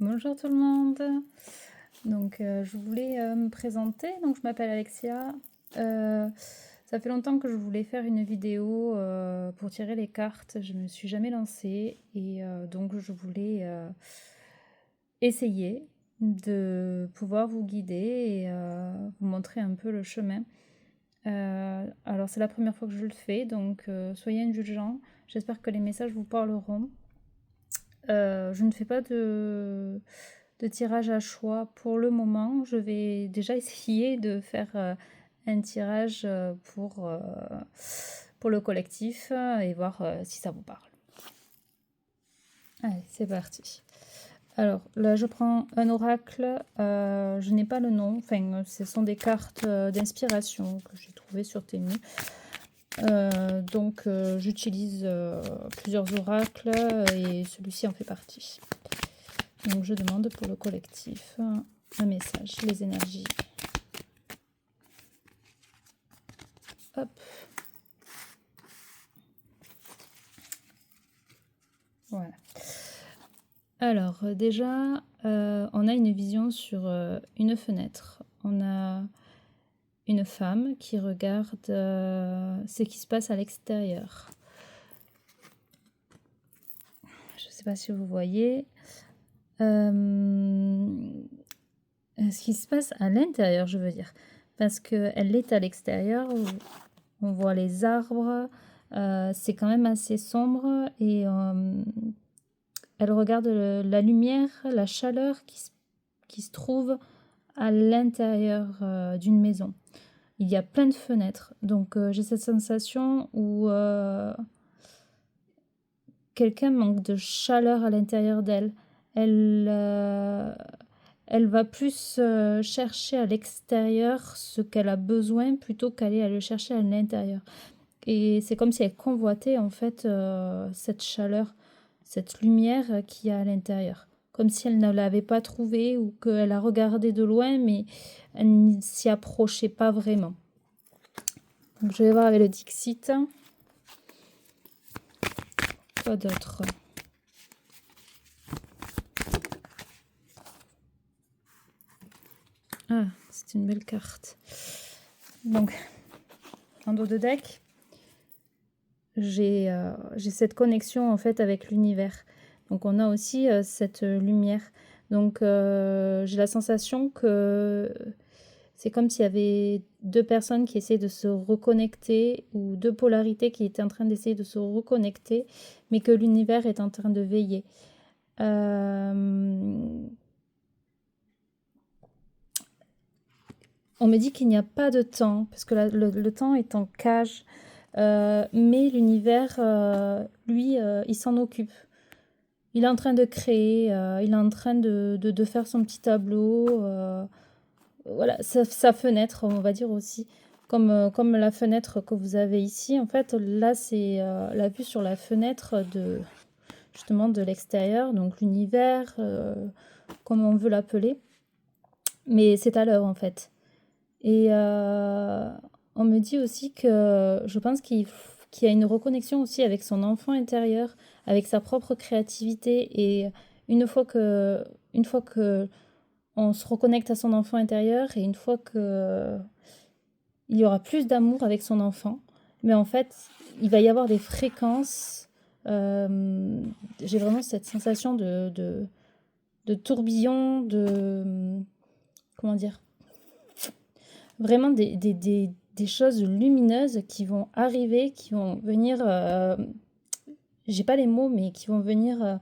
Bonjour tout le monde. Donc, je voulais me présenter. Donc, je m'appelle Alexia. Ça fait longtemps que je voulais faire une vidéo pour tirer les cartes. Je me suis jamais lancée et donc je voulais essayer de pouvoir vous guider et vous montrer un peu le chemin. Alors, c'est la première fois que je le fais, donc soyez indulgents. J'espère que les messages vous parleront. Je ne fais pas de tirage à choix pour le moment. Je vais déjà essayer de faire un tirage pour le collectif et voir si ça vous parle. Allez, c'est parti. Alors là, je prends un oracle. Je n'ai pas le nom. Enfin, ce sont des cartes d'inspiration que j'ai trouvées sur Temu. Donc, j'utilise plusieurs oracles et celui-ci en fait partie. Donc, je demande pour le collectif un message, les énergies. Hop. Voilà. Alors, déjà, on a une vision sur une fenêtre. On a une femme qui regarde ce qui se passe à l'extérieur. Je ne sais pas si vous voyez. Ce qui se passe à l'intérieur, je veux dire. Parce qu'elle est à l'extérieur, on voit les arbres, c'est quand même assez sombre et elle regarde la lumière, la chaleur qui se trouve à l'intérieur d'une maison. Il y a plein de fenêtres, donc j'ai cette sensation où quelqu'un manque de chaleur à l'intérieur d'elle. Elle va plus chercher à l'extérieur ce qu'elle a besoin plutôt qu'aller le chercher à l'intérieur. Et c'est comme si elle convoitait en fait cette chaleur, cette lumière qu'il y a à l'intérieur. Comme si elle ne l'avait pas trouvée ou qu'elle a regardé de loin, mais elle ne s'y approchait pas vraiment. Donc je vais voir avec le Dixit. Quoi d'autre ? Ah, c'est une belle carte. Donc, en dos de deck, j'ai cette connexion en fait avec l'univers. Donc on a aussi cette lumière. Donc j'ai la sensation que c'est comme s'il y avait deux personnes qui essaient de se reconnecter ou deux polarités qui étaient en train d'essayer de se reconnecter, mais que l'univers est en train de veiller. On me dit qu'il n'y a pas de temps, parce que le temps est en cage, mais l'univers, lui, il s'en occupe. Il est en train de créer, il est en train de faire son petit tableau. Voilà, sa fenêtre, on va dire aussi. Comme la fenêtre que vous avez ici. En fait, là, c'est la vue sur la fenêtre justement de l'extérieur, donc l'univers, comme on veut l'appeler. Mais c'est à l'heure, en fait. Et on me dit aussi que je pense qu'il y a une reconnexion aussi avec son enfant intérieur, avec sa propre créativité. Et une fois que on se reconnecte à son enfant intérieur et une fois que il y aura plus d'amour avec son enfant, mais en fait, il va y avoir des fréquences. J'ai vraiment cette sensation de tourbillon, comment dire, vraiment des choses lumineuses qui vont arriver, qui vont venir, j'ai pas les mots, mais qui vont venir,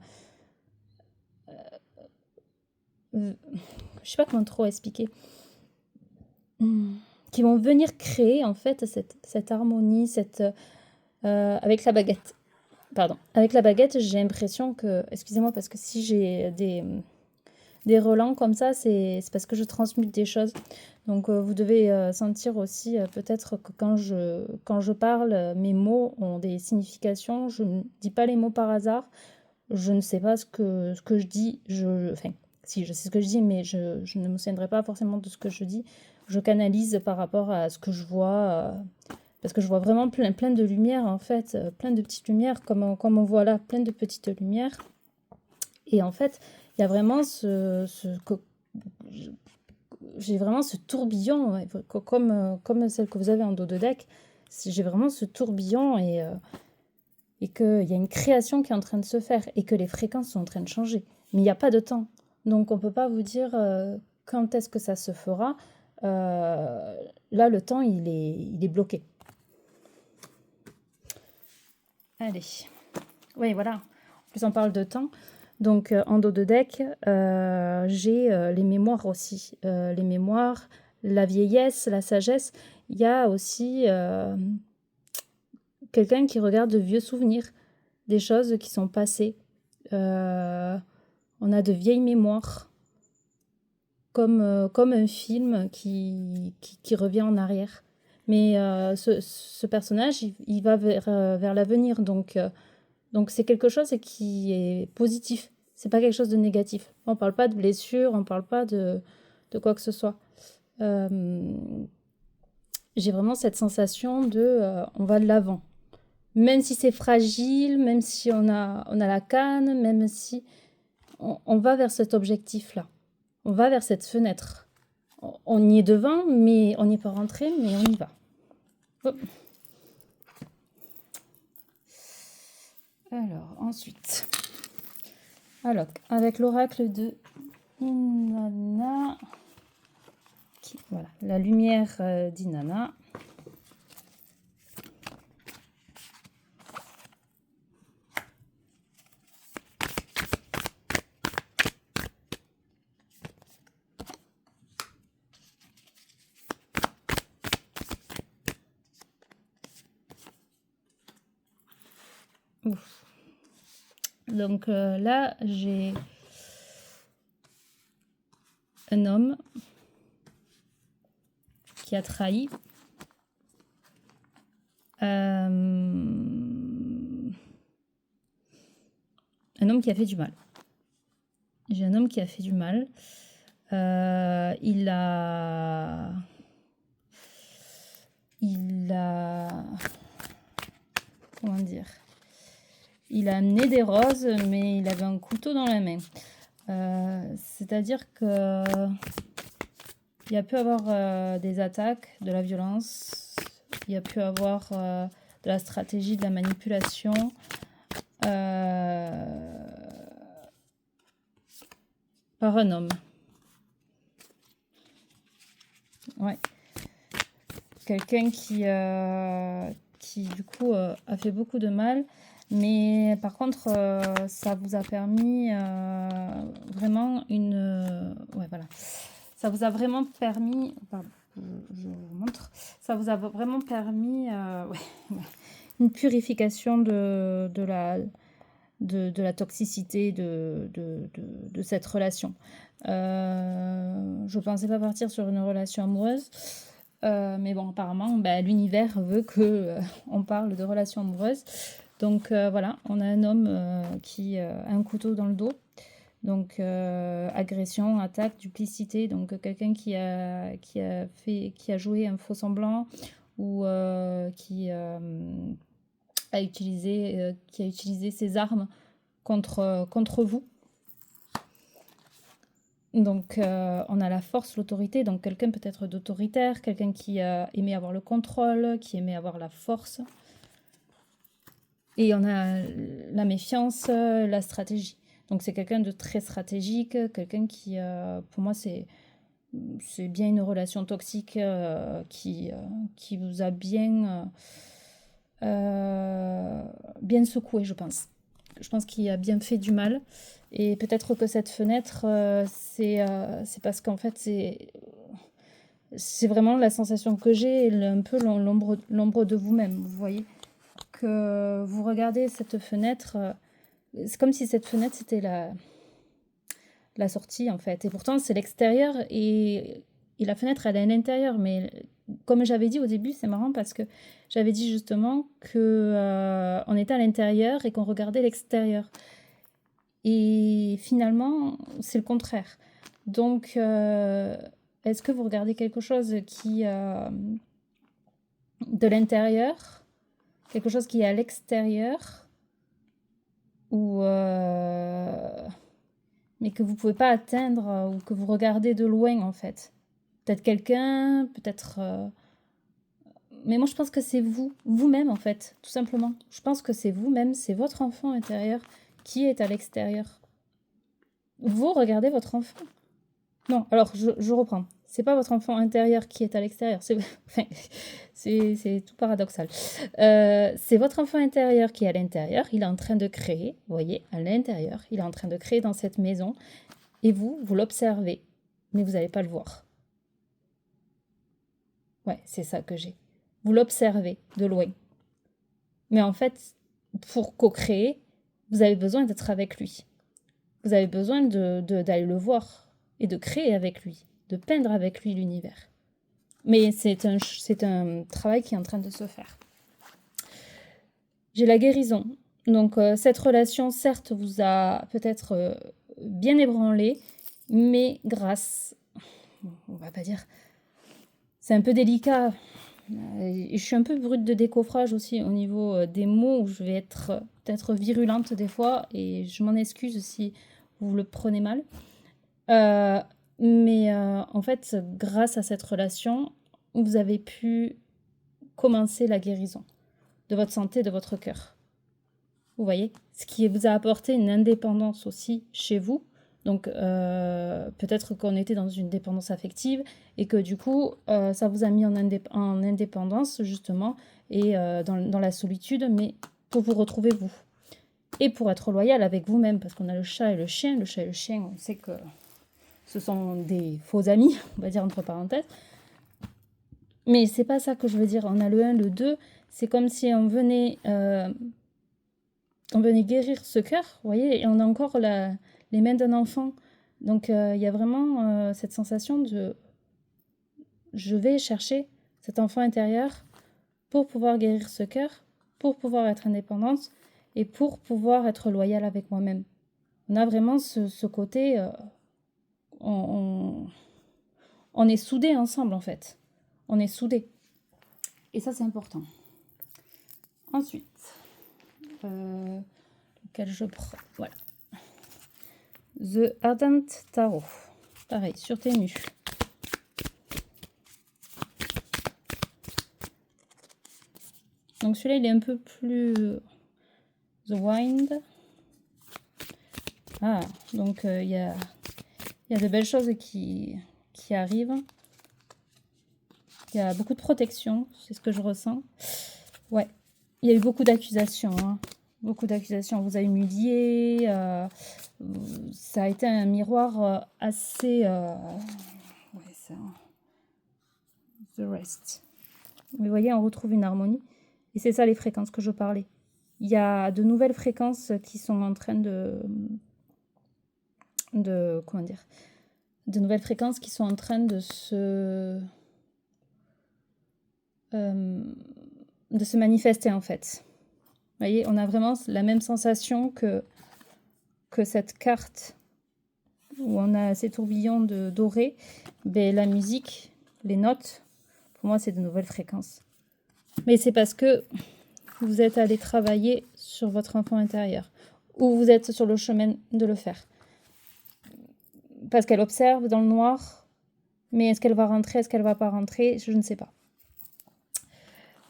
je sais pas comment trop expliquer, qui vont venir créer en fait cette harmonie, avec la baguette. Pardon. Avec la baguette, j'ai l'impression que, excusez-moi, parce que si j'ai des relents comme ça, c'est parce que je transmute des choses. Donc vous devez sentir aussi peut-être que quand je parle, mes mots ont des significations. Je ne dis pas les mots par hasard. Je ne sais pas ce que je dis. Enfin, si, je sais ce que je dis, mais je ne me souviendrai pas forcément de ce que je dis. Je canalise par rapport à ce que je vois. Parce que je vois vraiment plein de lumières, en fait. Plein de petites lumières, comme on voit là, plein de petites lumières. Et en fait, Il y a vraiment j'ai vraiment ce tourbillon, ouais, comme celle que vous avez en dos de deck. J'ai vraiment ce tourbillon et qu'il y a une création qui est en train de se faire et que les fréquences sont en train de changer. Mais il n'y a pas de temps. Donc on ne peut pas vous dire quand est-ce que ça se fera. Là, le temps, il est bloqué. Allez. Oui, voilà. En plus, on parle de temps. Donc, en dos de deck, j'ai les mémoires aussi. Les mémoires, la vieillesse, la sagesse. Il y a aussi quelqu'un qui regarde de vieux souvenirs, des choses qui sont passées. On a de vieilles mémoires, comme un film qui revient en arrière. Mais ce personnage, il va vers l'avenir. Donc c'est quelque chose qui est positif. C'est pas quelque chose de négatif. On parle pas de blessure, on parle pas de quoi que ce soit. J'ai vraiment cette sensation on va de l'avant. Même si c'est fragile, même si on a la canne, même si on va vers cet objectif-là. On va vers cette fenêtre. On y est devant, mais on n'y est pas rentré, mais on y va. Hop. Alors, ensuite. Alors, avec l'oracle de Inanna. Voilà, la lumière d'Inanna. Ouf. Donc là, j'ai un homme qui a trahi. Un homme qui a fait du mal. J'ai un homme qui a fait du mal. Il a... Comment dire? Il a amené des roses, mais il avait un couteau dans la main. C'est-à-dire que il y a pu avoir des attaques, de la violence, il y a pu avoir de la stratégie, de la manipulation, par un homme. Ouais. Quelqu'un qui du coup a fait beaucoup de mal, mais par contre ça vous a permis vraiment ouais, voilà. Ça vous a vraiment permis, pardon, je vous montre, ça vous a vraiment permis ouais, une purification de la toxicité de cette relation. Je pensais pas partir sur une relation amoureuse, mais bon, apparemment, l'univers veut que on parle de relation amoureuse. Donc voilà, on a un homme qui a un couteau dans le dos. Donc agression, attaque, duplicité. Donc quelqu'un qui a joué un faux semblant ou qui a utilisé ses armes contre vous. Donc on a la force, l'autorité, donc quelqu'un peut-être d'autoritaire, quelqu'un qui aimait avoir le contrôle, qui aimait avoir la force. Et on a la méfiance, la stratégie. Donc c'est quelqu'un de très stratégique, quelqu'un qui, pour moi, c'est bien une relation toxique qui vous a bien secoué, je pense. Je pense qu'il a bien fait du mal. Et peut-être que cette fenêtre, c'est parce qu'en fait, c'est vraiment la sensation que j'ai, un peu l'ombre de vous-même, vous voyez. Que vous regardez cette fenêtre, c'est comme si cette fenêtre, c'était la sortie, en fait. Et pourtant, c'est l'extérieur et la fenêtre, elle est à l'intérieur. Mais comme j'avais dit au début, c'est marrant parce que j'avais dit justement que on était à l'intérieur et qu'on regardait l'extérieur. Et finalement, c'est le contraire. Donc, est-ce que vous regardez quelque chose qui de l'intérieur, quelque chose qui est à l'extérieur, ou mais que vous ne pouvez pas atteindre ou que vous regardez de loin, en fait. Peut-être quelqu'un, peut-être... Mais moi, je pense que c'est vous, vous-même, en fait, tout simplement. Je pense que c'est vous-même, c'est votre enfant intérieur qui est à l'extérieur. Vous regardez votre enfant. Non, alors, je reprends. C'est pas votre enfant intérieur qui est à l'extérieur. C'est tout paradoxal. C'est votre enfant intérieur qui est à l'intérieur. Il est en train de créer, vous voyez, à l'intérieur. Il est en train de créer dans cette maison. Et vous l'observez. Mais vous n'allez pas le voir. Ouais, c'est ça que j'ai. Vous l'observez de loin. Mais en fait, pour co-créer, vous avez besoin d'être avec lui. Vous avez besoin d'aller le voir et de créer avec lui, de peindre avec lui l'univers. Mais c'est un travail qui est en train de se faire. J'ai la guérison. Donc cette relation, certes, vous a peut-être bien ébranlé, mais grâce, on va pas dire, c'est un peu délicat. Je suis un peu brute de décoffrage aussi au niveau des mots où je vais être peut-être virulente des fois et je m'en excuse si vous le prenez mal. Mais en fait, grâce à cette relation, vous avez pu commencer la guérison de votre santé, de votre cœur. Vous voyez, ce qui vous a apporté une indépendance aussi chez vous. Donc peut-être qu'on était dans une dépendance affective et que du coup ça vous a mis en indépendance justement et dans la solitude, mais pour vous retrouver vous. Et pour être loyal avec vous-même, parce qu'on a le chat et le chien. Le chat et le chien, on sait que ce sont des faux amis, on va dire entre parenthèses. Mais c'est pas ça que je veux dire. On a le 1, le 2. C'est comme si on venait guérir ce cœur, vous voyez, et on a encore les mains d'un enfant. Donc il y a vraiment cette sensation de je vais chercher cet enfant intérieur pour pouvoir guérir ce cœur, pour pouvoir être indépendante et pour pouvoir être loyale avec moi-même. On a vraiment ce côté, on est soudés ensemble en fait. On est soudés. Et ça c'est important. Ensuite, lequel je prends, voilà. The Ardent Tarot. Pareil, sur Temu. Donc celui-là, il est un peu plus... The Wind. Ah, donc il y a de belles choses qui arrivent. Il y a beaucoup de protection, c'est ce que je ressens. Ouais, il y a eu beaucoup d'accusations. Hein. Beaucoup d'accusations. Vous avez humilié. Ça a été un miroir assez... ouais, ça... The Rest. Vous voyez, on retrouve une harmonie. Et c'est ça les fréquences que je parlais. Il y a de nouvelles fréquences qui sont en train de comment dire, de nouvelles fréquences qui sont en train de se manifester en fait. Vous voyez, on a vraiment la même sensation que cette carte où on a ces tourbillons dorés. Ben, la musique, les notes, pour moi c'est de nouvelles fréquences. Mais c'est parce que vous êtes allé travailler sur votre enfant intérieur ou vous êtes sur le chemin de le faire. Parce qu'elle observe dans le noir, mais est-ce qu'elle va rentrer, est-ce qu'elle va pas rentrer, je ne sais pas.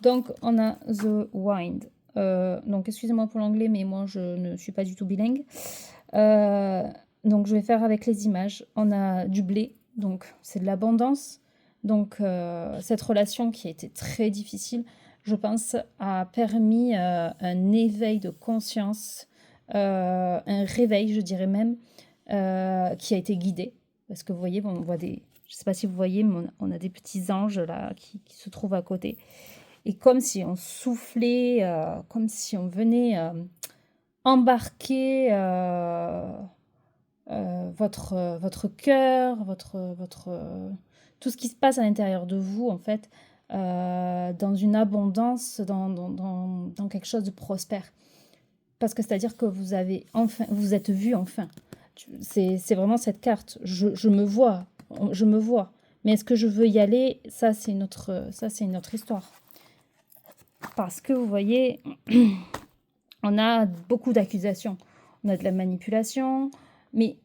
Donc, on a The Wind. Donc, excusez-moi pour l'anglais, mais moi, je ne suis pas du tout bilingue. Donc, je vais faire avec les images. On a du blé, donc c'est de l'abondance. Donc, cette relation qui a été très difficile, je pense, a permis un éveil de conscience, un réveil, je dirais même, qui a été guidé. Parce que vous voyez, on voit des... Je ne sais pas si vous voyez, mais on a des petits anges là qui se trouvent à côté. Et comme si on soufflait, comme si on venait embarquer votre cœur, tout ce qui se passe à l'intérieur de vous, en fait, dans une abondance, dans quelque chose de prospère. Parce que c'est-à-dire que vous êtes vu enfin. C'est vraiment cette carte. Je me vois. Mais est-ce que je veux y aller? Ça, c'est une autre histoire. Parce que vous voyez, on a beaucoup d'accusations. On a de la manipulation, mais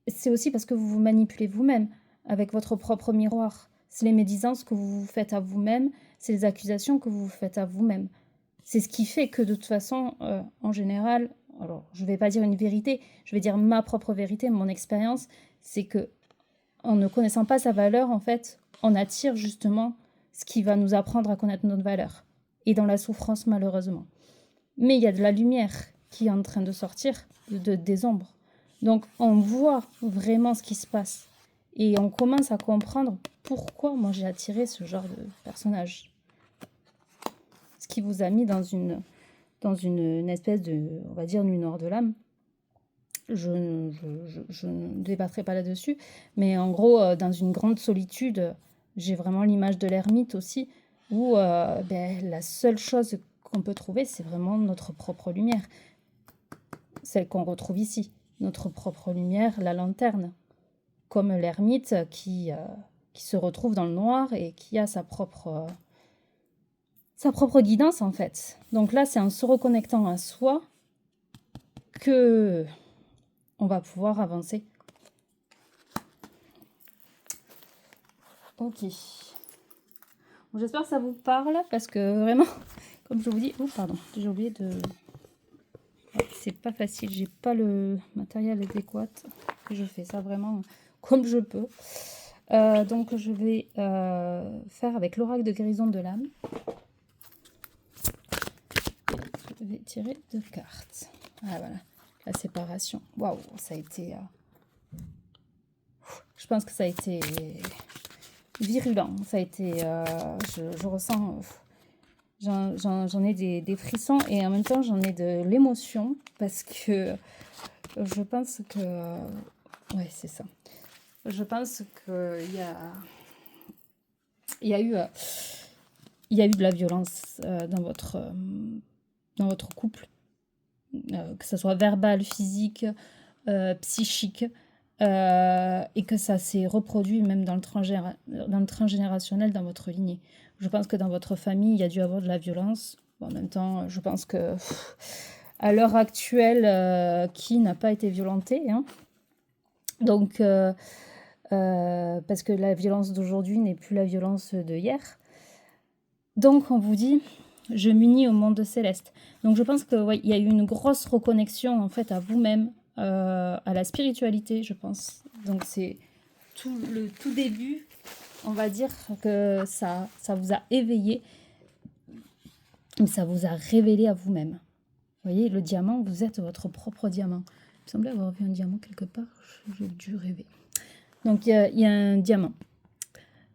c'est aussi parce que vous vous manipulez vous-même avec votre propre miroir. C'est les médisances que vous vous faites à vous-même, c'est les accusations que vous vous faites à vous-même. C'est ce qui fait que de toute façon, en général, alors je ne vais pas dire une vérité, je vais dire ma propre vérité, mon expérience, c'est que en ne connaissant pas sa valeur, en fait, on attire justement ce qui va nous apprendre à connaître notre valeur. Et dans la souffrance, malheureusement. Mais il y a de la lumière qui est en train de sortir des ombres. Donc, on voit vraiment ce qui se passe. Et on commence à comprendre pourquoi moi j'ai attiré ce genre de personnage. Ce qui vous a mis dans une espèce de, on va dire, nuit noire de l'âme. Je ne débattrai pas là-dessus, mais en gros, dans une grande solitude, j'ai vraiment l'image de l'ermite aussi, où la seule chose qu'on peut trouver, c'est vraiment notre propre lumière, celle qu'on retrouve ici, notre propre lumière, la lanterne, comme l'ermite qui se retrouve dans le noir et qui a sa propre guidance en fait. Donc là, c'est en se reconnectant à soi que on va pouvoir avancer. Ok. Bon, j'espère que ça vous parle parce que vraiment, comme je vous dis, oh pardon, j'ai oublié de. C'est pas facile, j'ai pas le matériel adéquat. Je fais ça vraiment comme je peux. Donc je vais faire avec l'oracle de guérison de l'âme. Je vais tirer 2 cartes. Ah voilà, la séparation. Waouh, ça a été. Je pense que ça a été virulent. Ça a été. Je ressens. J'en ai des frissons et en même temps j'en ai de l'émotion parce que je pense que. Ouais, c'est ça. Je pense qu'il y a eu de la violence dans votre couple, que ce soit verbal, physique, psychique, et que ça s'est reproduit même dans le transgénérationnel dans votre lignée. Je pense que dans votre famille, il y a dû avoir de la violence. Bon, en même temps, je pense que à l'heure actuelle, qui n'a pas été violenté, hein. Donc, parce que la violence d'aujourd'hui n'est plus la violence de hier. Donc, on vous dit, je m'unis au monde céleste. Donc, je pense que ouais, y a eu une grosse reconnexion en fait à vous-même, à la spiritualité, je pense. Donc, c'est le tout début, on va dire que ça vous a éveillé, mais ça vous a révélé à vous-même. Vous voyez, le diamant, vous êtes votre propre diamant. Il me semblait avoir vu un diamant quelque part, j'ai dû rêver. Donc, il y a un diamant.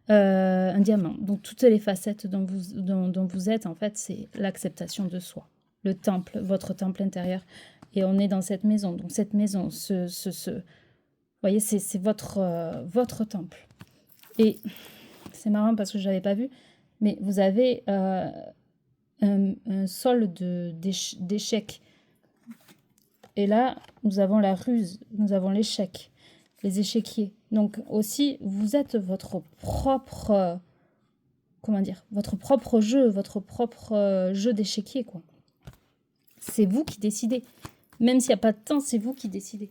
Donc toutes les facettes dont vous êtes, en fait, c'est l'acceptation de soi. Le temple, votre temple intérieur. Et on est dans cette maison. Donc cette maison, vous voyez, c'est votre temple. Et c'est marrant parce que je ne l'avais pas vu, mais vous avez un sol d'échecs. Et là, nous avons la ruse, nous avons l'échec, les échiquiers. Donc aussi, vous êtes votre propre, votre propre jeu, votre propre jeu d'échiquier, quoi. C'est vous qui décidez. Même s'il n'y a pas de temps, c'est vous qui décidez.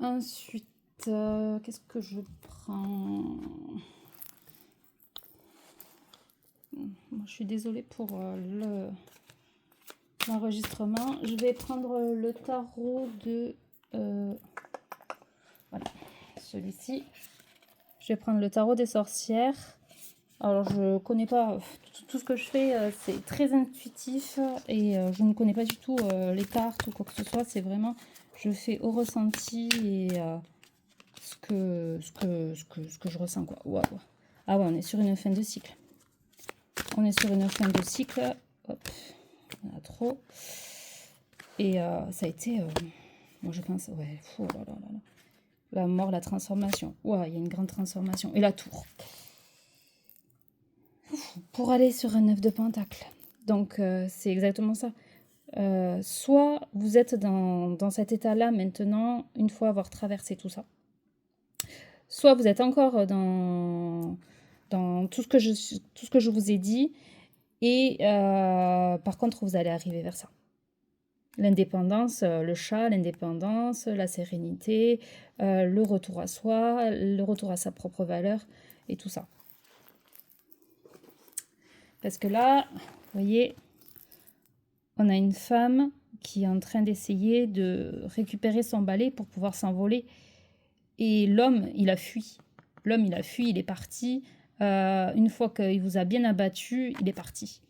Ensuite, qu'est-ce que je prends? Moi, je suis désolée pour l'enregistrement. Je vais prendre le tarot de... voilà, celui-ci. Je vais prendre le tarot des sorcières. Alors, je ne connais pas... Tout ce que je fais, c'est très intuitif. Et je ne connais pas du tout les cartes ou quoi que ce soit. C'est vraiment... Je fais au ressenti et ce que je ressens, quoi. Wow. Ah ouais, on est sur une fin de cycle. On est sur une fin de cycle. Hop, il y en a trop. Et ça a été... moi, je pense... Ouais, oh là là là là. La mort, la transformation. Ouais, il y a une grande transformation. Et la tour. Pour aller sur un 9 de pentacle. Donc, c'est exactement ça. Soit vous êtes dans cet état-là maintenant, une fois avoir traversé tout ça. Soit vous êtes encore dans tout ce que je vous ai dit. Et par contre, vous allez arriver vers ça. L'indépendance, le chat, l'indépendance, la sérénité, le retour à soi, le retour à sa propre valeur et tout ça. Parce que là, vous voyez, on a une femme qui est en train d'essayer de récupérer son balai pour pouvoir s'envoler. Et l'homme, il a fui. L'homme, il a fui, il est parti. Une fois qu'il vous a bien abattu, il est parti.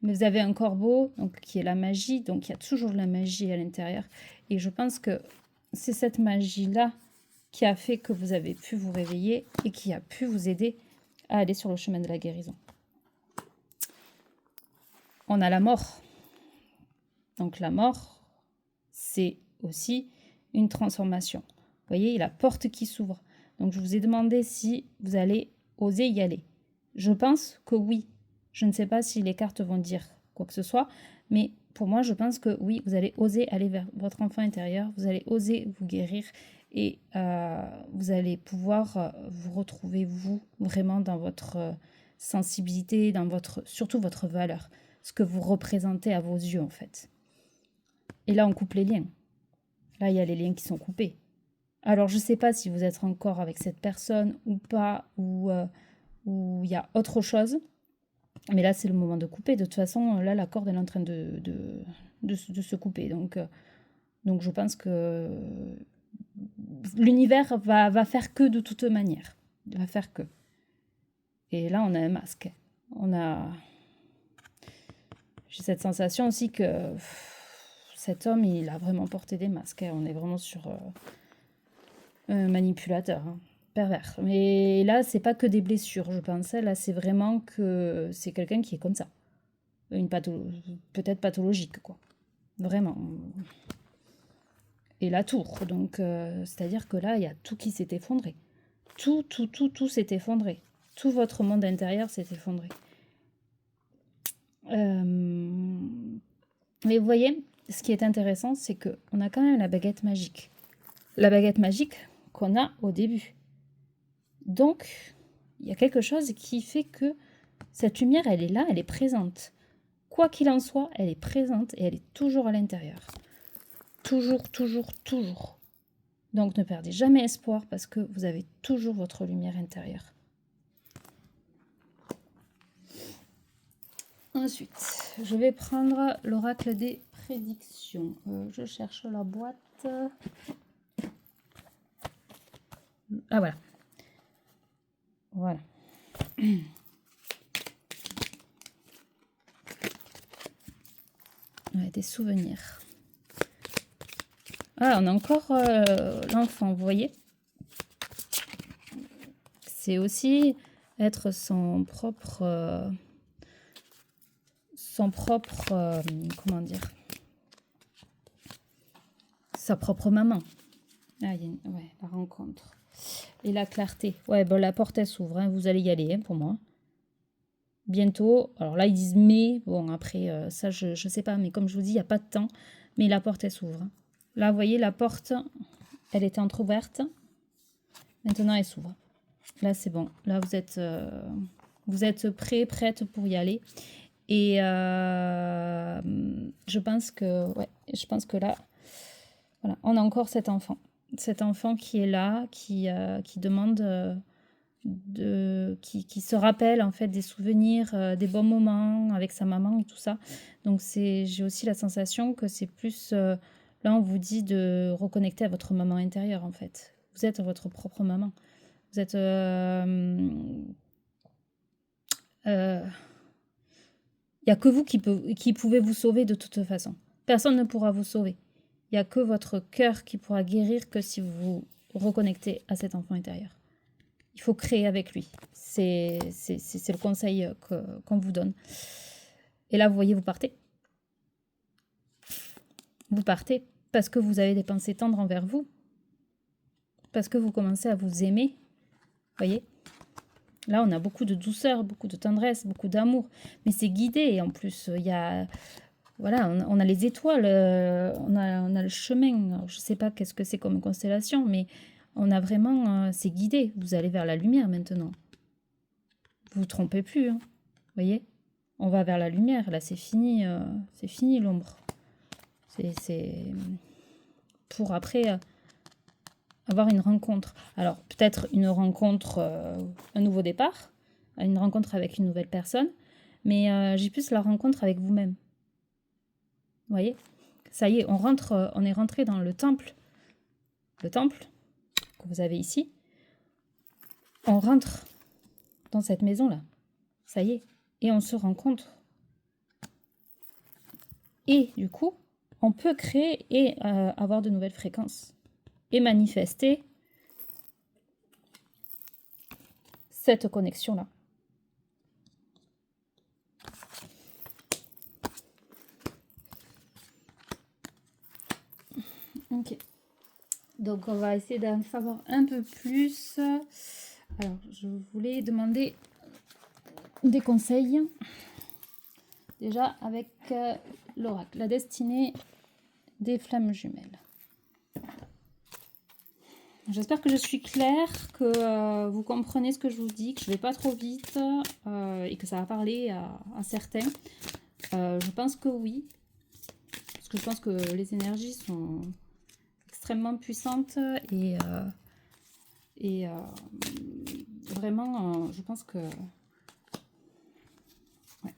Mais vous avez un corbeau, donc, qui est la magie. Donc, il y a toujours de la magie à l'intérieur. Et je pense que c'est cette magie-là qui a fait que vous avez pu vous réveiller et qui a pu vous aider à aller sur le chemin de la guérison. On a la mort. Donc, la mort, c'est aussi une transformation. Vous voyez, la porte qui s'ouvre. Donc, je vous ai demandé si vous allez oser y aller. Je pense que oui. Je ne sais pas si les cartes vont dire quoi que ce soit, mais pour moi, je pense que oui, vous allez oser aller vers votre enfant intérieur, vous allez oser vous guérir et vous allez pouvoir vous retrouver, vous, vraiment dans votre sensibilité, dans surtout votre valeur, ce que vous représentez à vos yeux, en fait. Et là, on coupe les liens. Là, il y a les liens qui sont coupés. Alors, je ne sais pas si vous êtes encore avec cette personne ou pas, ou il y a autre chose. Mais là, c'est le moment de couper. De toute façon, là, la corde elle est en train de se couper. Donc, je pense que l'univers va faire que de toute manière. Il va faire que. Et là, on a un masque. J'ai cette sensation aussi que cet homme, il a vraiment porté des masques. On est vraiment sur un manipulateur. Pervers. Mais là, c'est pas que des blessures, je pense. Là, c'est vraiment que c'est quelqu'un qui est comme ça. Peut-être pathologique, quoi. Vraiment. Et la tour. Donc, c'est-à-dire que là, il y a tout qui s'est effondré. Tout s'est effondré. Tout votre monde intérieur s'est effondré. Mais vous voyez, ce qui est intéressant, c'est qu'on a quand même la baguette magique. La baguette magique qu'on a au début. Donc, il y a quelque chose qui fait que cette lumière, elle est là, elle est présente. Quoi qu'il en soit, elle est présente et elle est toujours à l'intérieur. Toujours. Donc, ne perdez jamais espoir parce que vous avez toujours votre lumière intérieure. Ensuite, je vais prendre l'oracle des prédictions. Je cherche la boîte. Ah, voilà. Voilà. Ouais, des souvenirs. Ah, on a encore l'enfant, vous voyez. C'est aussi être son propre... comment dire, sa propre maman. Ah, ouais, la rencontre. Et la clarté. Ouais, bon, la porte, elle s'ouvre. Hein, vous allez y aller, hein, pour moi. Bientôt. Alors là, ils disent mais. Bon, après, ça, je sais pas. Mais comme je vous dis, il n'y a pas de temps. Mais la porte, elle s'ouvre. Hein. Là, vous voyez, la porte, elle était entrouverte. Maintenant, elle s'ouvre. Là, c'est bon. Là, vous êtes prête pour y aller. Et je pense que là, voilà, on a encore cet enfant qui est là, qui demande, qui se rappelle en fait des souvenirs, des bons moments avec sa maman et tout ça. Donc j'ai aussi la sensation que c'est plus, là on vous dit de reconnecter à votre maman intérieure en fait. Vous êtes votre propre maman. Vous êtes... il n'y a que vous qui pouvez vous sauver de toute façon. Personne ne pourra vous sauver. Il n'y a que votre cœur qui pourra guérir que si vous vous reconnectez à cet enfant intérieur. Il faut créer avec lui. C'est le conseil qu'on vous donne. Et là, vous voyez, vous partez. Vous partez parce que vous avez des pensées tendres envers vous. Parce que vous commencez à vous aimer. Vous voyez ? Là, on a beaucoup de douceur, beaucoup de tendresse, beaucoup d'amour. Mais c'est guidé. Et en plus, il y a... Voilà, on a les étoiles, on a le chemin. Alors, je ne sais pas qu'est-ce que c'est comme constellation, mais on a vraiment... c'est guidé. Vous allez vers la lumière maintenant. Vous vous trompez plus. Hein. Vous voyez ? On va vers la lumière. Là, c'est fini l'ombre. C'est pour après avoir une rencontre. Alors, peut-être une rencontre, un nouveau départ, une rencontre avec une nouvelle personne, mais j'ai plus la rencontre avec vous-même. Vous voyez? Ça y est, on est rentré dans le temple. Le temple que vous avez ici. On rentre dans cette maison-là. Ça y est. Et on se rencontre. Et du coup, on peut créer et avoir de nouvelles fréquences. Et manifester cette connexion-là. Ok. Donc, on va essayer d'en savoir un peu plus. Alors, je voulais demander des conseils. Déjà, avec l'oracle, la destinée des flammes jumelles. J'espère que je suis claire, que vous comprenez ce que je vous dis, que je ne vais pas trop vite et que ça va parler à certains. Je pense que oui, parce que je pense que les énergies sont extrêmement puissantes et vraiment, je pense que... Ouais.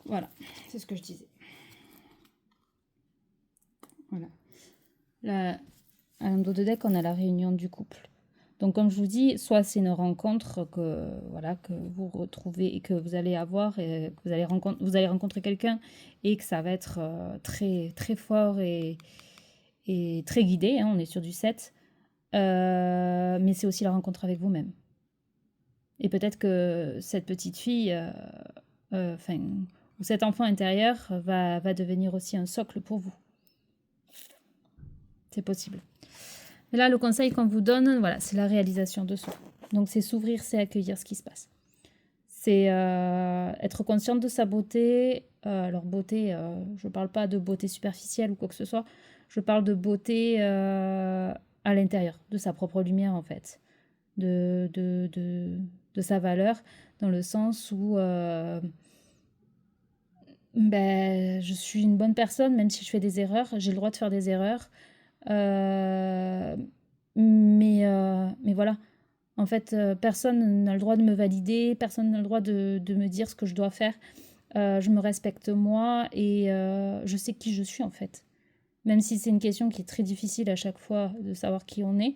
Voilà, c'est ce que je disais. Voilà. Là, à dos de deck, on a la réunion du couple. Donc, comme je vous dis, soit c'est une rencontre que, voilà, que vous retrouvez et que vous allez avoir, et que vous allez rencontrer quelqu'un et que ça va être très, très fort et très guidé. Hein, on est sur du 7. Mais c'est aussi la rencontre avec vous-même. Et peut-être que cette petite fille, ou cet enfant intérieur va devenir aussi un socle pour vous. C'est possible. Et là, le conseil qu'on vous donne, voilà, c'est la réalisation de soi. Donc, c'est s'ouvrir, c'est accueillir ce qui se passe. C'est être consciente de sa beauté. Alors, beauté, je ne parle pas de beauté superficielle ou quoi que ce soit. Je parle de beauté à l'intérieur, de sa propre lumière, en fait. De sa valeur, dans le sens où je suis une bonne personne, même si je fais des erreurs. J'ai le droit de faire des erreurs. Mais voilà, en fait, personne n'a le droit de me valider, personne n'a le droit de me dire ce que je dois faire. Je me respecte moi et je sais qui je suis en fait. Même si c'est une question qui est très difficile à chaque fois de savoir qui on est,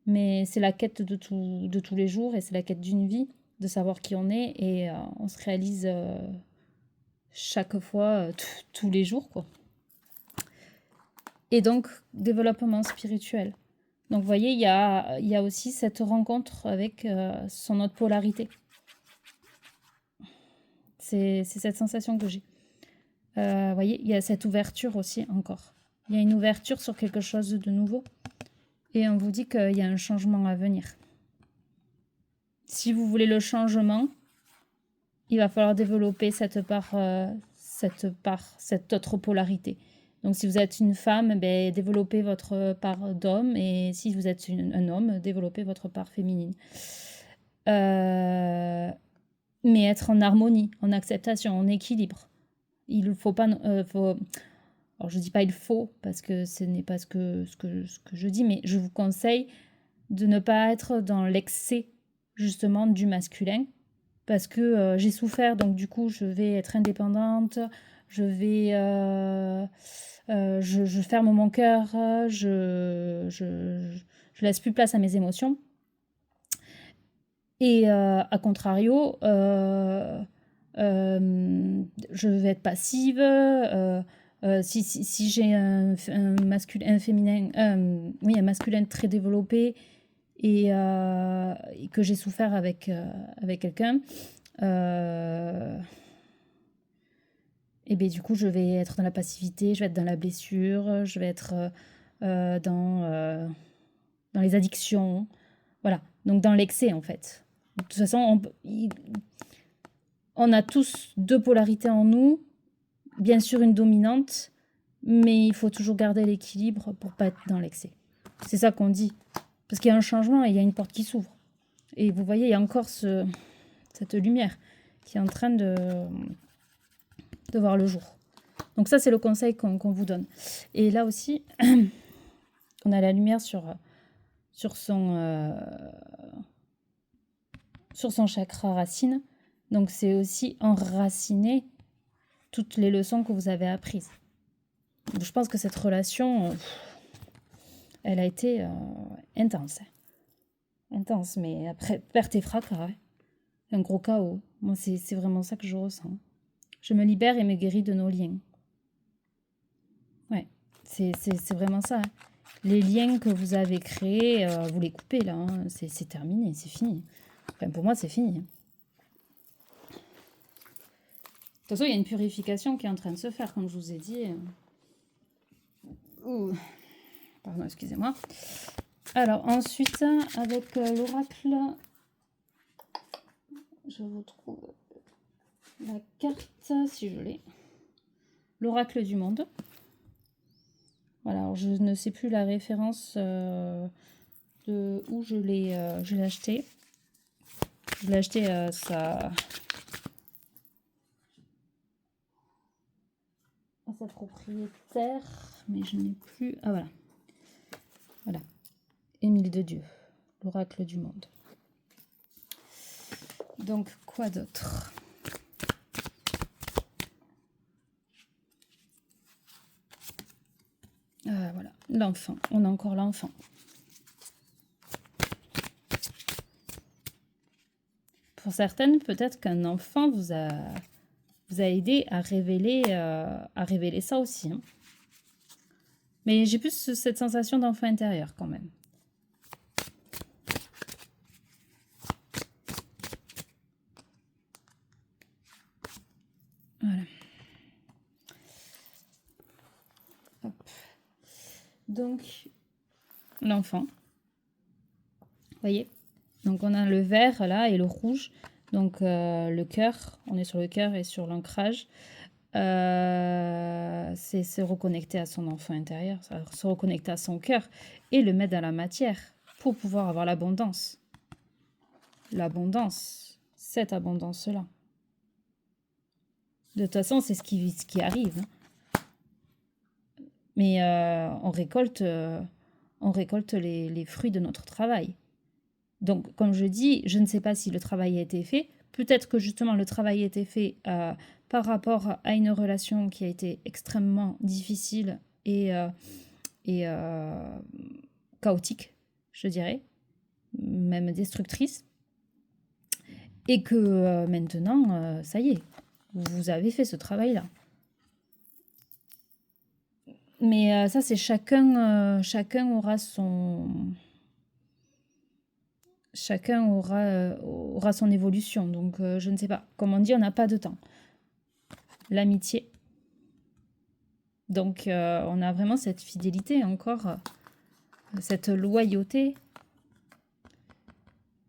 mais c'est la quête de tous les jours et c'est la quête d'une vie de savoir qui on est et on se réalise chaque fois, tous les jours, quoi. Et donc, développement spirituel. Donc, vous voyez, il y a aussi cette rencontre avec son autre polarité. C'est cette sensation que j'ai. Vous voyez, il y a cette ouverture aussi encore. Il y a une ouverture sur quelque chose de nouveau. Et on vous dit qu'il y a un changement à venir. Si vous voulez le changement, il va falloir développer cette autre polarité. Donc, si vous êtes une femme, développez votre part d'homme. Et si vous êtes un homme, développez votre part féminine. Mais être en harmonie, en acceptation, en équilibre. Il ne faut pas... alors, je ne dis pas il faut, parce que ce n'est pas ce que je dis, mais je vous conseille de ne pas être dans l'excès, justement, du masculin. Parce que j'ai souffert, donc du coup, je vais être indépendante, je vais... je ferme mon cœur, je laisse plus place à mes émotions. Et à contrario, je vais être passive. Si j'ai un féminin, un masculin très développé et que j'ai souffert avec quelqu'un, et bien du coup je vais être dans la passivité, je vais être dans la blessure, je vais être dans les addictions, voilà, donc dans l'excès en fait. De toute façon, on a tous deux polarités en nous, bien sûr une dominante, mais il faut toujours garder l'équilibre pour pas être dans l'excès. C'est ça qu'on dit, parce qu'il y a un changement et il y a une porte qui s'ouvre. Et vous voyez, il y a encore cette lumière qui est en train de de voir le jour. Donc ça, c'est le conseil qu'on vous donne. Et là aussi, on a la lumière sur son chakra racine. Donc c'est aussi enraciner toutes les leçons que vous avez apprises. Je pense que cette relation, elle a été intense. Intense, mais après, perte et fracas. Un gros chaos. Moi, c'est vraiment ça que je ressens. Je me libère et me guéris de nos liens. Ouais, c'est vraiment ça. Les liens que vous avez créés, vous les coupez là. Hein. C'est terminé, c'est fini. Enfin, pour moi, c'est fini. De toute façon, il y a une purification qui est en train de se faire, comme je vous ai dit. Ouh. Pardon, excusez-moi. Alors, ensuite, avec l'oracle, je vous trouve la carte, si je l'ai. L'oracle du monde. Voilà, alors je ne sais plus la référence de où je l'ai acheté. Je l'ai acheté à sa propriétaire, mais je n'ai plus... Ah voilà. Voilà. Émile de Dieu, l'oracle du monde. Donc, quoi d'autre ? Voilà, l'enfant. On a encore l'enfant. Pour certaines, peut-être qu'un enfant vous a aidé à révéler ça aussi. Hein. Mais j'ai plus cette sensation d'enfant intérieur quand même. Voilà. Hop. Donc, l'enfant. Vous voyez ? Donc, on a le vert là et le rouge. Donc, le cœur. On est sur le cœur et sur l'ancrage. C'est se reconnecter à son enfant intérieur, se reconnecter à son cœur et le mettre dans la matière pour pouvoir avoir l'abondance. L'abondance, cette abondance-là. De toute façon, c'est ce qui arrive. Hein. Mais on récolte les fruits de notre travail. Donc, comme je dis, je ne sais pas si le travail a été fait. Peut-être que justement le travail a été fait par rapport à une relation qui a été extrêmement difficile et chaotique, je dirais, même destructrice. Et que maintenant, ça y est, vous avez fait ce travail-là. Mais ça, c'est chacun aura son... Chacun aura son évolution. Donc, je ne sais pas. Comme on dit, on n'a pas de temps. L'amitié. Donc, on a vraiment cette fidélité encore, cette loyauté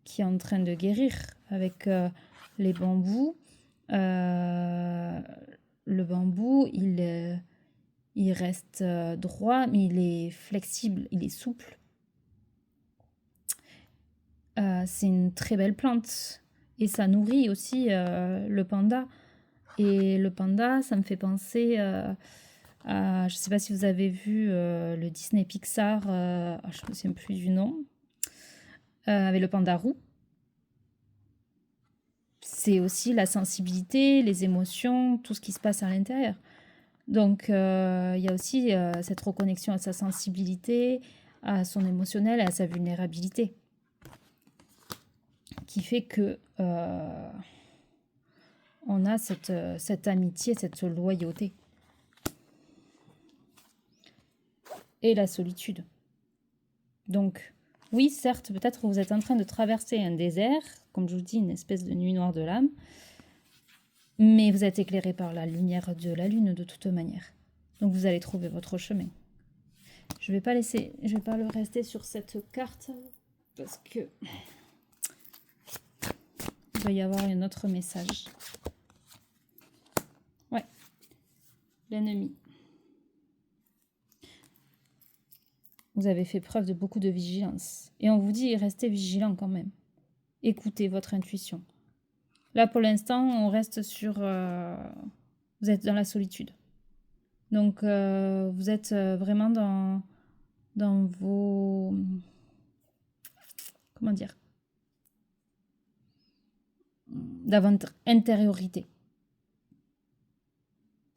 qui est en train de guérir avec les bambous. Le bambou, il reste droit, mais il est flexible, il est souple. C'est une très belle plante et ça nourrit aussi le panda. Et le panda, ça me fait penser à, je ne sais pas si vous avez vu le Disney Pixar, je ne me souviens plus du nom, avec le panda roux. C'est aussi la sensibilité, les émotions, tout ce qui se passe à l'intérieur. Donc, il y a aussi cette reconnexion à sa sensibilité, à son émotionnel et à sa vulnérabilité, qui fait que on a cette amitié, cette loyauté. Et la solitude. Donc, oui, certes, peut-être que vous êtes en train de traverser un désert, comme je vous dis, une espèce de nuit noire de l'âme, mais vous êtes éclairé par la lumière de la lune de toute manière. Donc, vous allez trouver votre chemin. Je ne vais pas le rester sur cette carte, parce que il doit y avoir un autre message. Ouais, l'ennemi. Vous avez fait preuve de beaucoup de vigilance. Et on vous dit, restez vigilant quand même. Écoutez votre intuition. Là, pour l'instant, on reste sur... vous Vous êtes dans la solitude. Donc, vous êtes vraiment dans vos... Comment dire? Dans votre intériorité.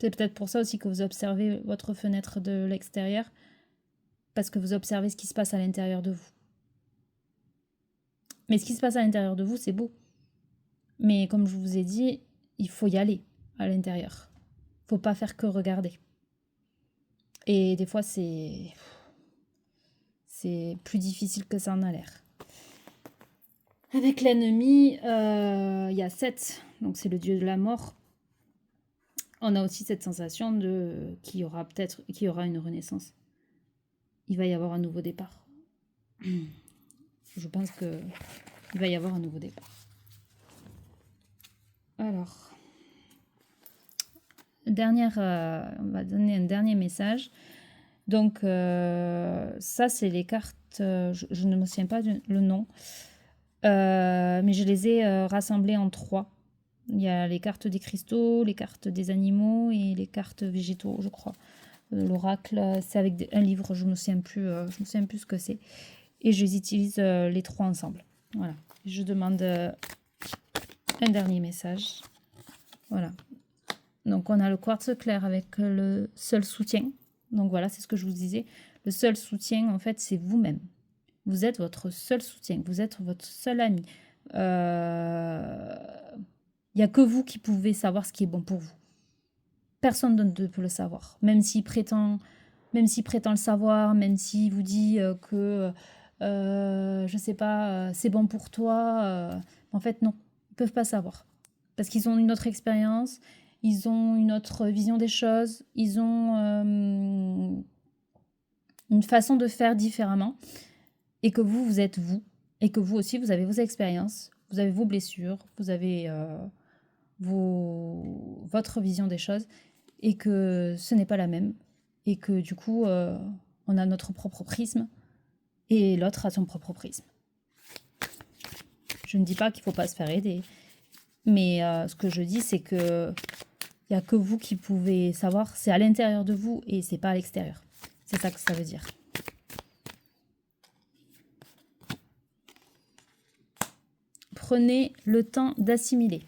C'est peut-être pour ça aussi que vous observez votre fenêtre de l'extérieur, parce que vous observez ce qui se passe à l'intérieur de vous. Mais ce qui se passe à l'intérieur de vous, c'est beau. Mais comme je vous ai dit, il faut y aller à l'intérieur. Faut pas faire que regarder. Et des fois, c'est plus difficile que ça en a l'air. Avec l'ennemi, il y a 7, donc c'est le dieu de la mort. On a aussi cette sensation qu'il y aura une renaissance. Il va y avoir un nouveau départ. Je pense qu'il va y avoir un nouveau départ. Alors, on va donner un dernier message. Donc, ça, c'est les cartes, je ne me souviens pas le nom, mais je les ai rassemblées en 3. Il y a les cartes des cristaux, les cartes des animaux et les cartes végétaux, je crois. L'oracle, c'est avec un livre, je me souviens plus ce que c'est. Et je les utilise les 3 ensemble. Voilà. Je demande un dernier message. Voilà. Donc, on a le quartz clair avec le seul soutien. Donc, voilà, c'est ce que je vous disais. Le seul soutien, en fait, c'est vous-même. Vous êtes votre seul soutien. Vous êtes votre seul ami. Il n'y a que vous qui pouvez savoir ce qui est bon pour vous. Personne ne peut le savoir. Même s'il prétend le savoir, même s'il vous dit que, je sais pas, c'est bon pour toi. En fait, non. Ils ne peuvent pas savoir. Parce qu'ils ont une autre expérience. Ils ont une autre vision des choses, ils ont une façon de faire différemment, et que vous êtes vous, et que vous aussi, vous avez vos expériences, vous avez vos blessures, vous avez votre vision des choses, et que ce n'est pas la même, et que du coup, on a notre propre prisme, et l'autre a son propre prisme. Je ne dis pas qu'il ne faut pas se faire aider, mais ce que je dis, c'est que il n'y a que vous qui pouvez savoir, c'est à l'intérieur de vous et c'est pas à l'extérieur. C'est ça que ça veut dire. Prenez le temps d'assimiler.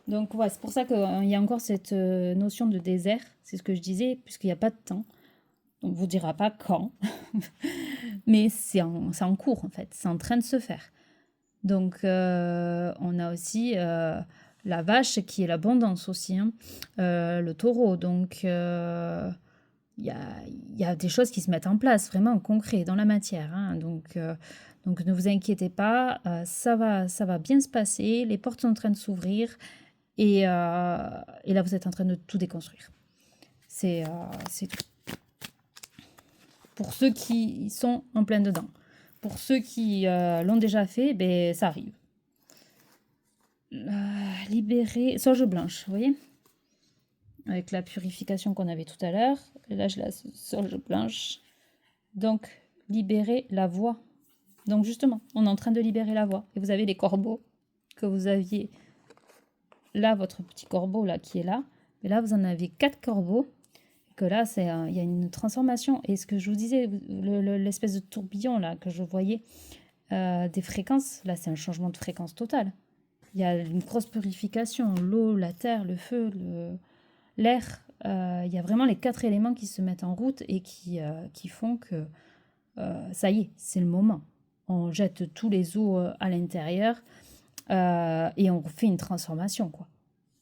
Donc voilà, c'est pour ça qu'il y a encore cette notion de désert, c'est ce que je disais, puisqu'il n'y a pas de temps. On ne vous dira pas quand, mais c'est en cours en fait, c'est en train de se faire. Donc on a aussi la vache qui est l'abondance aussi, hein. Le taureau, donc il y a des choses qui se mettent en place vraiment en concret dans la matière, hein. Donc ne vous inquiétez pas, ça va bien se passer, les portes sont en train de s'ouvrir et là vous êtes en train de tout déconstruire. C'est tout. Pour ceux qui sont en plein dedans. Pour ceux qui l'ont déjà fait, ben, ça arrive. Libérer, sauge blanche, vous voyez, avec la purification qu'on avait tout à l'heure. Et là, j'ai la sauge blanche. Donc, libérer la voix. Donc, justement, on est en train de libérer la voix. Et vous avez les corbeaux que vous aviez là, votre petit corbeau là qui est là. Et là, vous en avez 4 corbeaux. Que là, il y a une transformation. Et ce que je vous disais, l'espèce de tourbillon là que je voyais des fréquences, là, c'est un changement de fréquence total. Il y a une grosse purification, l'eau, la terre, le feu, l'air. Il y a vraiment les 4 éléments qui se mettent en route et qui font que ça y est, c'est le moment. On jette tous les eaux à l'intérieur et on fait une transformation, quoi.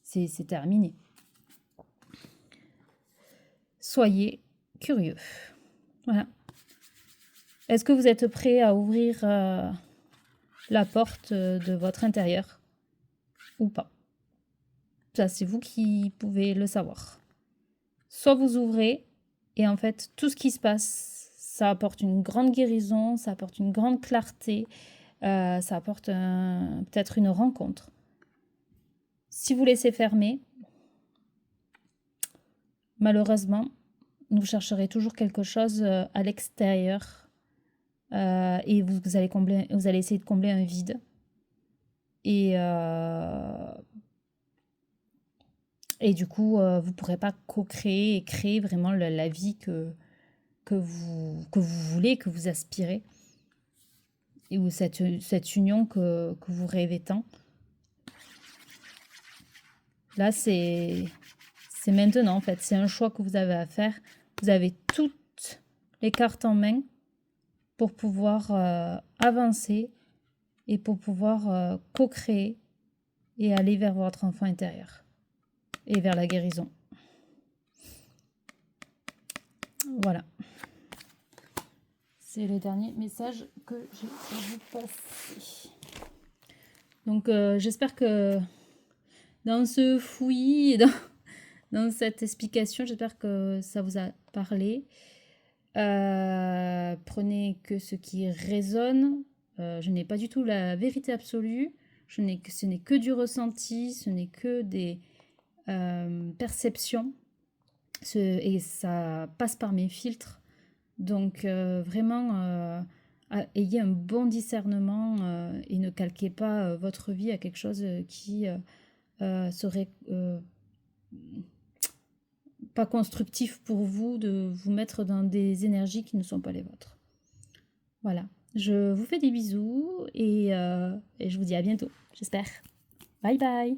C'est terminé. Soyez curieux. Voilà. Est-ce que vous êtes prêt à ouvrir la porte de votre intérieur ou pas? Ça, c'est vous qui pouvez le savoir. Soit vous ouvrez et en fait, tout ce qui se passe, ça apporte une grande guérison, ça apporte une grande clarté, ça apporte peut-être une rencontre. Si vous laissez fermer, malheureusement, vous chercherez toujours quelque chose à l'extérieur et vous allez essayer de combler un vide. Et Et du coup, vous ne pourrez pas co-créer et créer vraiment la vie que vous voulez, que vous aspirez, ou cette union que vous rêvez tant. Là, c'est maintenant, en fait. C'est un choix que vous avez à faire. Vous avez toutes les cartes en main pour pouvoir avancer et pour pouvoir co-créer et aller vers votre enfant intérieur et vers la guérison. Voilà. C'est le dernier message que j'ai à vous passer. Donc, j'espère que dans ce fouillis, dans cette explication, j'espère que ça vous a parlé. Prenez que ce qui résonne. Je n'ai pas du tout la vérité absolue. Ce n'est que du ressenti, ce n'est que des perceptions. Et ça passe par mes filtres. Donc vraiment, ayez un bon discernement et ne calquez pas votre vie à quelque chose qui serait pas constructif pour vous, de vous mettre dans des énergies qui ne sont pas les vôtres. Voilà, je vous fais des bisous et je vous dis à bientôt, j'espère. Bye bye.